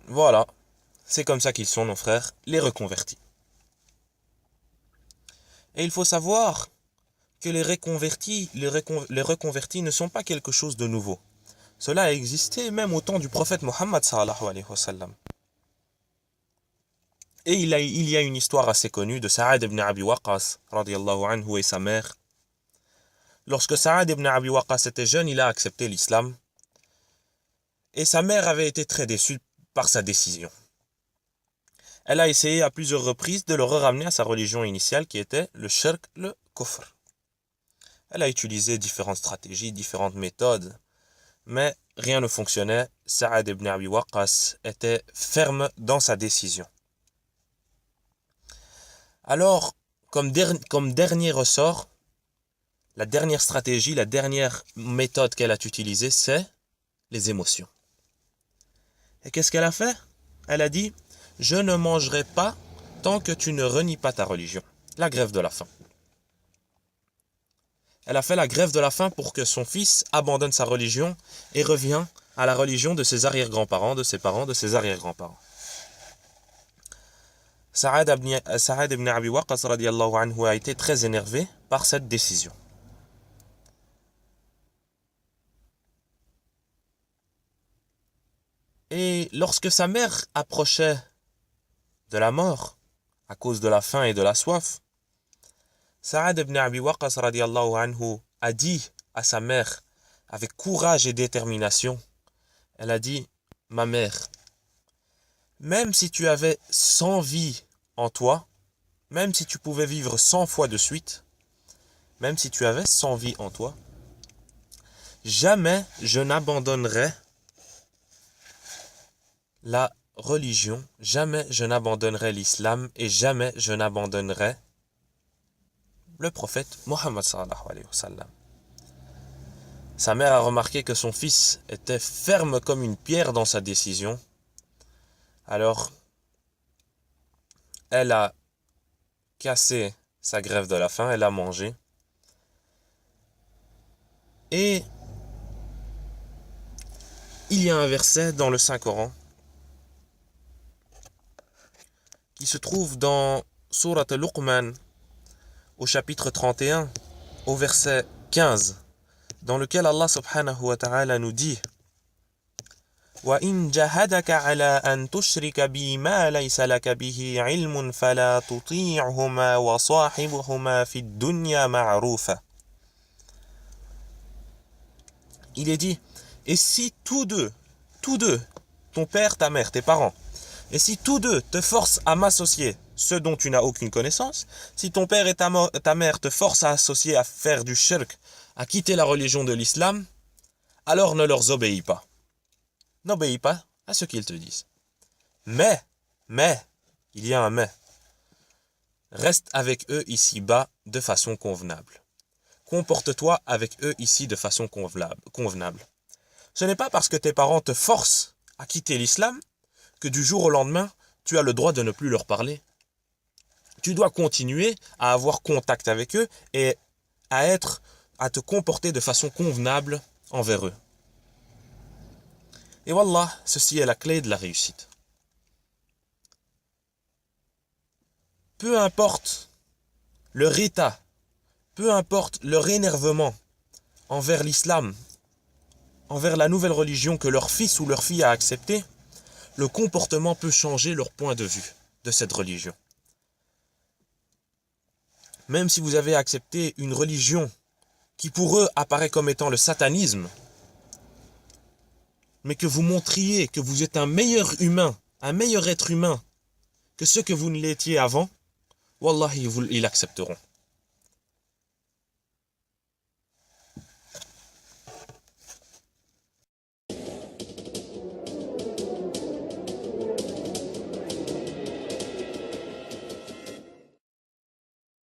Voilà, c'est comme ça qu'ils sont nos frères, les reconvertis. Et il faut savoir que les reconvertis ne sont pas quelque chose de nouveau. Cela a existé même au temps du prophète Mohammed sallallahu alayhi wa sallam. Et il y a une histoire assez connue de Sa'ad ibn Abi Waqqas radiyallahu anhu et sa mère. Lorsque Sa'ad ibn Abi Waqqas était jeune, il a accepté l'islam. Et sa mère avait été très déçue par sa décision. Elle a essayé à plusieurs reprises de le ramener à sa religion initiale qui était le shirk, le kufr. Elle a utilisé différentes stratégies, différentes méthodes, mais rien ne fonctionnait. Sa'ad ibn Abi Waqqas était ferme dans sa décision. Alors, comme dernier ressort, la dernière stratégie, la dernière méthode qu'elle a utilisée, c'est les émotions. Et qu'est-ce qu'elle a fait? Elle a dit, je ne mangerai pas tant que tu ne renies pas ta religion. La grève de la faim. Elle a fait la grève de la faim pour que son fils abandonne sa religion et revienne à la religion de ses arrière-grands-parents, de ses parents, de ses arrière-grands-parents. Sa'ad ibn Abi Waqqas radiyallahu anhu a été très énervé par cette décision. Et lorsque sa mère approchait de la mort, à cause de la faim et de la soif, Sa'ad ibn Abi Waqqas radiyallahu anhu a dit à sa mère, avec courage et détermination, elle a dit, ma mère, même si tu avais 100 vies en toi, même si tu pouvais vivre 100 fois de suite, même si tu avais 100 vies en toi, jamais je n'abandonnerai la religion, jamais je n'abandonnerai l'islam et jamais je n'abandonnerai le prophète Mohammed sallallahu alayhi wa sallam. Sa mère a remarqué que son fils était ferme comme une pierre dans sa décision. Alors, elle a cassé sa grève de la faim, elle a mangé. Et il y a un verset dans le Saint-Coran qui se trouve dans Surat al-Luqman au chapitre 31 au verset 15 dans lequel Allah subhanahu wa ta'ala nous dit وَإِنْ جَهَدَكَ عَلَىٰ أَنْ تُشْرِكَ بِي مَا لَيْسَ لَكَ بِهِ عِلْمٌ فَلَا تُطِيعْهُمَا وَصَاحِبْهُمَا فِي الدُّنْيَا مَعْرُوفًا. Il est dit, et si tous deux, ton père, ta mère, tes parents, et si tous deux te forcent à m'associer, ce dont tu n'as aucune connaissance, si ton père et ta mère te forcent à associer, à faire du shirk, à quitter la religion de l'islam, alors ne leur obéis pas. N'obéis pas à ce qu'ils te disent. Mais, il y a un mais. Reste avec eux ici-bas de façon convenable. Comporte-toi avec eux ici de façon convenable. Ce n'est pas parce que tes parents te forcent à quitter l'islam que du jour au lendemain, tu as le droit de ne plus leur parler. Tu dois continuer à avoir contact avec eux et à te comporter de façon convenable envers eux. Et wallah, ceci est la clé de la réussite. Peu importe leur état, peu importe leur énervement envers l'islam, envers la nouvelle religion que leur fils ou leur fille a acceptée, le comportement peut changer leur point de vue de cette religion. Même si vous avez accepté une religion qui pour eux apparaît comme étant le satanisme, mais que vous montriez que vous êtes un meilleur humain, un meilleur être humain que ce que vous ne l'étiez avant, wallah, ils l'accepteront.